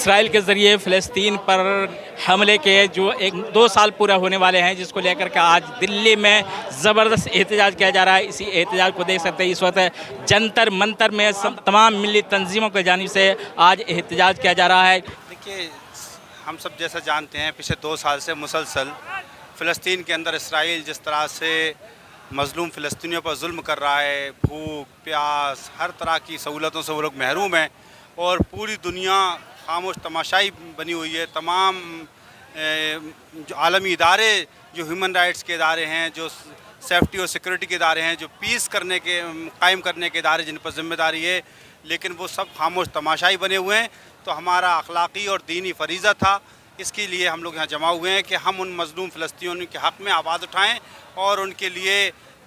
Israel के ज़रिए फ़लस्तीन पर हमले के जो 1-2 साल पूरा होने वाले हैं, जिसको लेकर के आज दिल्ली में ज़बरदस्त एहतजाज किया जा रहा है। इसी एहतजाज को देख सकते हैं इस वक्त जंतर मंतर में तमाम मिली तंजीमों की जानिब से आज एहतजाज किया जा रहा है। देखिए, हम सब जैसा जानते हैं पिछले 2 साल से मुसलसल फ़लस्तीन के अंदर इसराइल जिस तरह से मज़लूम फ़लस्तीनियों पर जुल्म कर रहा है, भूख प्यास हर तरह की सहूलतों से वो लोग महरूम हैं और पूरी दुनिया खामोश तमाशाई बनी हुई है। तमाम जो आलमी इदारे, जो ह्यूमन राइट्स के इदारे हैं, जो सेफ्टी और सिक्योरिटी के इदारे हैं, जो पीस कायम करने के इदारे जिन पर ज़िम्मेदारी है, लेकिन वो सब खामोश तमाशाई बने हुए हैं। तो हमारा अखलाक़ी और दीनी फ़रीज़ा था, इसके लिए हम लोग यहाँ जमा हुए हैं कि हम उन मज़लूम फ़लस्तीनियों के हक़ में आवाज़ उठाएँ और उनके लिए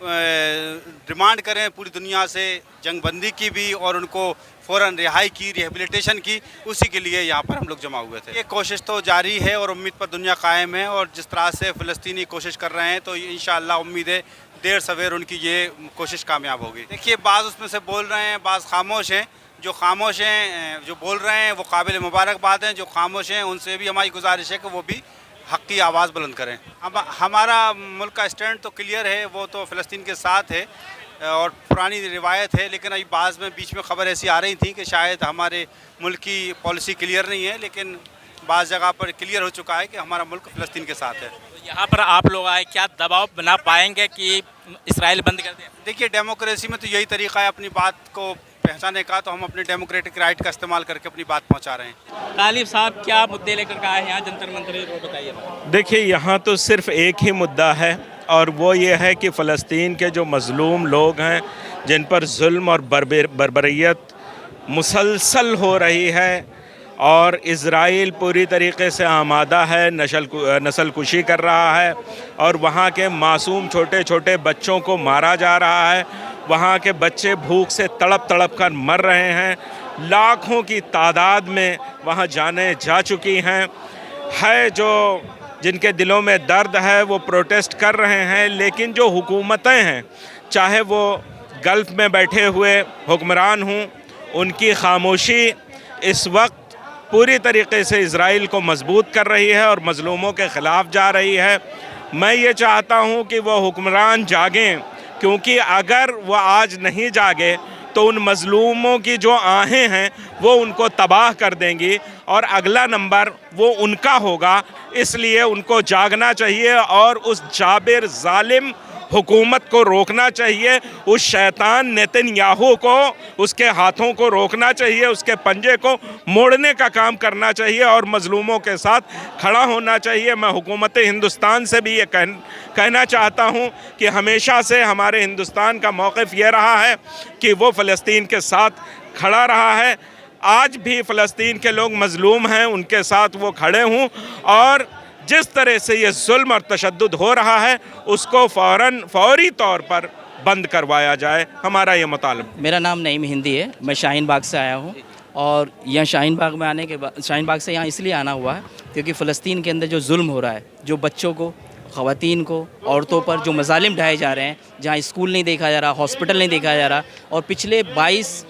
डिमांड करें पूरी दुनिया से जंगबंदी की भी और उनको फ़ौरन रिहाई की, रिहेबिलिटेशन की। उसी के लिए यहाँ पर हम लोग जमा हुए थे। ये कोशिश तो जारी है और उम्मीद पर दुनिया कायम है और जिस तरह से फ़लस्तीनी कोशिश कर रहे हैं तो इंशाअल्लाह उम्मीद है देर सवेर उनकी ये कोशिश कामयाब होगी। देखिए, बाज़ उसमें से बोल रहे हैं, बाज़ खामोश हैं। जो खामोश हैं, जो बोल रहे हैं वो काबिल मुबारकबाद हैं। जो खामोश हैं उनसे भी हमारी गुजारिश है कि वो भी हक़ की आवाज़ बुलंद करें। अब हमारा मुल्क का स्टैंड तो क्लियर है, वो तो फ़लस्तीन के साथ है और पुरानी रिवायत है। लेकिन अभी बाज़ में बीच में ख़बर ऐसी आ रही थी कि शायद हमारे मुल्क की पॉलिसी क्लियर नहीं है, लेकिन बाज़ जगह पर क्लियर हो चुका है कि हमारा मुल्क फ़लस्तीन के साथ है। यहाँ पर आप लोग आए, क्या दबाव बना पाएंगे कि इसराइल बंद कर दें? देखिए, डेमोक्रेसी में तो यही तरीक़ा है अपनी बात को पहचाने का, तो हम अपने डेमोक्रेटिक राइट का इस्तेमाल करके अपनी बात पहुंचा रहे हैं। तालिब साहब, क्या मुद्दे लेकर आए हैं यहाँ जंतर मंतर, वो बताइए। देखिए, यहाँ तो सिर्फ एक ही मुद्दा है और वो ये है कि फ़लस्तीन के जो मज़लूम लोग हैं, जिन पर जुल्म और बर्बरियत मुसलसल हो रही है और इज़राइल पूरी तरीके से आमादा है, नस्ल कुशी कर रहा है और वहाँ के मासूम छोटे छोटे बच्चों को मारा जा रहा है। वहाँ के बच्चे भूख से तड़प तड़प कर मर रहे हैं। लाखों की तादाद में वहाँ जानें जा चुकी हैं। जो जिनके दिलों में दर्द है वो प्रोटेस्ट कर रहे हैं, लेकिन जो हुकूमतें हैं, चाहे वो गल्फ़ में बैठे हुए हुक्मरान हों, उनकी खामोशी इस वक्त पूरी तरीके से इज़राइल को मजबूत कर रही है और मज़लूमों के ख़िलाफ़ जा रही है। मैं ये चाहता हूँ कि वो हुक्मरान जागें, क्योंकि अगर वो आज नहीं जागे तो उन मज़लूमों की जो आहें हैं वो उनको तबाह कर देंगी और अगला नंबर वो उनका होगा। इसलिए उनको जागना चाहिए और उस जाबिर ज़ालिम हुकूमत को रोकना चाहिए, उस शैतान नेतन्याहू को, उसके हाथों को रोकना चाहिए, उसके पंजे को मोड़ने का काम करना चाहिए और मज़लूमों के साथ खड़ा होना चाहिए। मैं हुकूमत हिंदुस्तान से भी ये कहना चाहता हूँ कि हमेशा से हमारे हिंदुस्तान का मौक़िफ़ ये रहा है कि वो फ़लस्तीन के साथ खड़ा रहा है। आज भी फ़लस्तीन के लोग मज़लूम हैं, उनके साथ वो खड़े हों और जिस तरह से ये जुल्म और तशद्दुद हो रहा है उसको फौरी तौर पर बंद करवाया जाए, हमारा ये मुतालबा। मेरा नाम नईम हिंदी है, मैं शाहीन बाग से आया हूँ और यहाँ शाहीन बाग में आने के बाद, शाहीन बाग से यहाँ इसलिए आना हुआ है क्योंकि फ़लस्तीन के अंदर जो जुल्म हो रहा है, जो बच्चों को, ख़वातीन को, औरतों पर जो मज़ालिम ढाए जा रहे हैं, जहाँ स्कूल नहीं देखा जा रहा, हॉस्पिटल नहीं देखा जा रहा और पिछले 22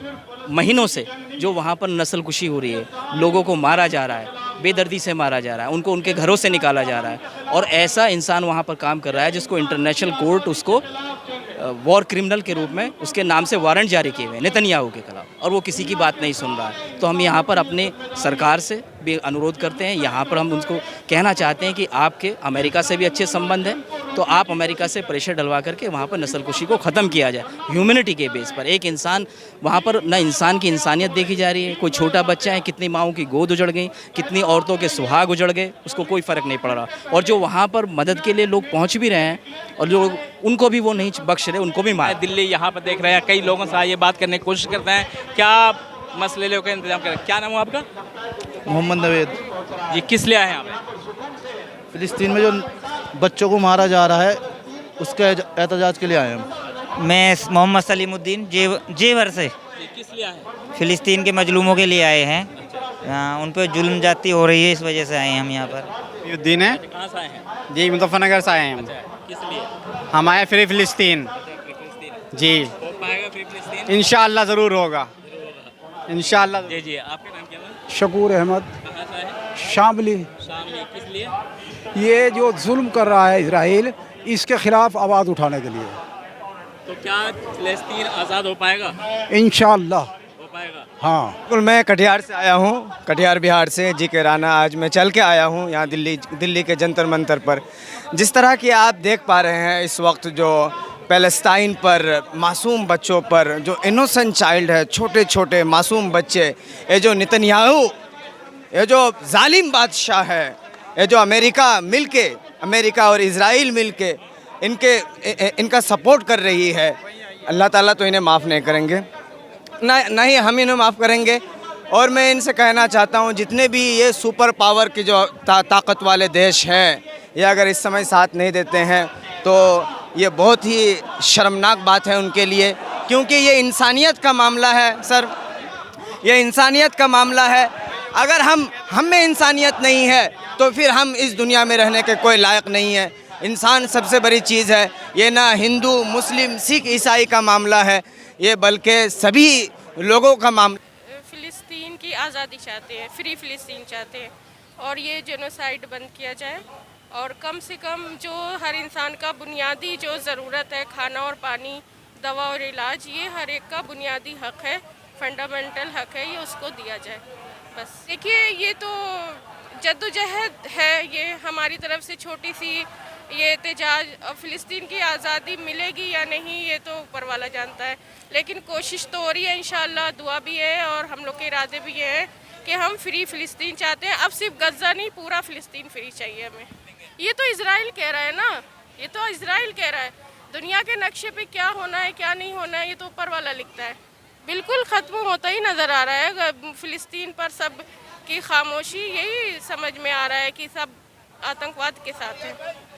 महीनों से जो वहाँ पर नस्ल कुशी हो रही है, लोगों को मारा जा रहा है, बेदर्दी से मारा जा रहा है, उनको उनके घरों से निकाला जा रहा है और ऐसा इंसान वहाँ पर काम कर रहा है जिसको इंटरनेशनल कोर्ट उसको वॉर क्रिमिनल के रूप में उसके नाम से वारंट जारी किए हुए नेतन्याहू के खिलाफ और वो किसी की बात नहीं सुन रहा है। तो हम यहाँ पर अपने सरकार से भी अनुरोध करते हैं, यहाँ पर हम उनको कहना चाहते हैं कि आपके अमेरिका से भी अच्छे संबंध हैं, तो आप अमेरिका से प्रेशर डलवा करके वहाँ पर नस्ल कुशी को ख़त्म किया जाए ह्यूमैनिटी के बेस पर। एक इंसान वहाँ पर न इंसान की इंसानियत देखी जा रही है, कोई छोटा बच्चा है, कितनी माँओं की गोद उजड़ गई, कितनी औरतों के सुहाग उजड़ गए, उसको कोई फ़र्क नहीं पड़ रहा। और जो वहाँ पर मदद के लिए लोग पहुँच भी रहे हैं और जो उनको भी वो नहीं बख्श रहे, उनको भी मार। दिल्ली यहाँ पर देख रहे हैं, कई लोगों से ये बात करने की कोशिश करते हैं, क्या मसले लेकर इंतजाम करें। क्या नाम है आपका? मोहम्मद नवेद जी, किस लिए आए हैं आप? फ़लस्तीन में जो बच्चों को मारा जा रहा है उसके एहतजाज के लिए आए हम। मैं मोहम्मद सलीमुद्दीन जेवर से। किस लिए आए हैं? फ़िलिस्तीन के मजलूमों के लिए आए हैं। उन पर जुल्म जाती हो रही है, इस वजह से आए हैं हम यहाँ पर। युद्दीन है कहाँ से आए हैं? जी, मुजफ्फरनगर से आए हैं हम। किस लिए? हम आए फ्री फ़िलिस्तीन जी। हो पाएगा फ्री फ़लस्तीन? इंशाअल्लाह ज़रूर होगा, इंशाअल्लाह। जी जी, आपका नाम क्या है? शकूर अहमद, कहाँ शामली। शामिल किस लिए? ये जो जुल्म कर रहा है इसराइल, इसके खिलाफ आवाज़ उठाने के लिए। तो क्या फिलिस्तीन आज़ाद हो पाएगा? इंशाअल्लाह हो पाएगा। हाँ। बिल्कुल, मैं कटिहार से आया हूँ, कटिहार बिहार से जी के राना। आज मैं चल के आया हूँ यहाँ दिल्ली के जंतर मंतर पर। जिस तरह की आप देख पा रहे हैं इस वक्त जो पैलेस्टाइन पर मासूम बच्चों पर, जो इनोसेंट चाइल्ड है, छोटे छोटे मासूम बच्चे, ये जो नेतन्याहू, ये जो जालिम बादशाह है, ये जो अमेरिका और इज़राइल मिलके इनका सपोर्ट कर रही है, अल्लाह ताला तो इन्हें माफ़ नहीं करेंगे, ना ही हम इन्हें माफ़ करेंगे। और मैं इनसे कहना चाहता हूँ, जितने भी ये सुपर पावर के जो ताकत वाले देश हैं, ये अगर इस समय साथ नहीं देते हैं तो ये बहुत ही शर्मनाक बात है उनके लिए, क्योंकि ये इंसानियत का मामला है सर, ये इंसानियत का मामला है। अगर हम में इंसानियत नहीं है तो फिर हम इस दुनिया में रहने के कोई लायक नहीं है। इंसान सबसे बड़ी चीज़ है। ये ना हिंदू, मुस्लिम, सिख, ईसाई का मामला है, ये बल्कि सभी लोगों का मामला। फ़िलिस्तीन की आज़ादी चाहते हैं, फ्री फ़िलिस्तीन चाहते हैं, और ये जेनोसाइड बंद किया जाए, और कम से कम जो हर इंसान का बुनियादी जो ज़रूरत है, खाना और पानी, दवा और इलाज, ये हर एक का बुनियादी हक़ है, फंडामेंटल हक़ है, ये उसको दिया जाए। बस देखिए, ये तो जद्दोजहद है, ये हमारी तरफ से छोटी सी ये एहतजाज। फ़िलिस्तीन की आज़ादी मिलेगी या नहीं ये तो ऊपर वाला जानता है, लेकिन कोशिश तो हो रही है। इंशाअल्लाह दुआ भी है और हम लोग के इरादे भी ये हैं कि हम फ्री फ़िलिस्तीन चाहते हैं। अब सिर्फ गज़ा नहीं, पूरा फ़िलिस्तीन फ्री चाहिए हमें। ये तो इज़राइल कह रहा है ना, ये तो इज़राइल कह रहा है। दुनिया के नक्शे पे क्या होना है क्या नहीं होना है ये तो ऊपर वाला लिखता है। बिल्कुल ख़त्म होता ही नज़र आ रहा है फ़िलिस्तीन पर सब की खामोशी। यही समझ में आ रहा है कि सब आतंकवाद के साथ हैं।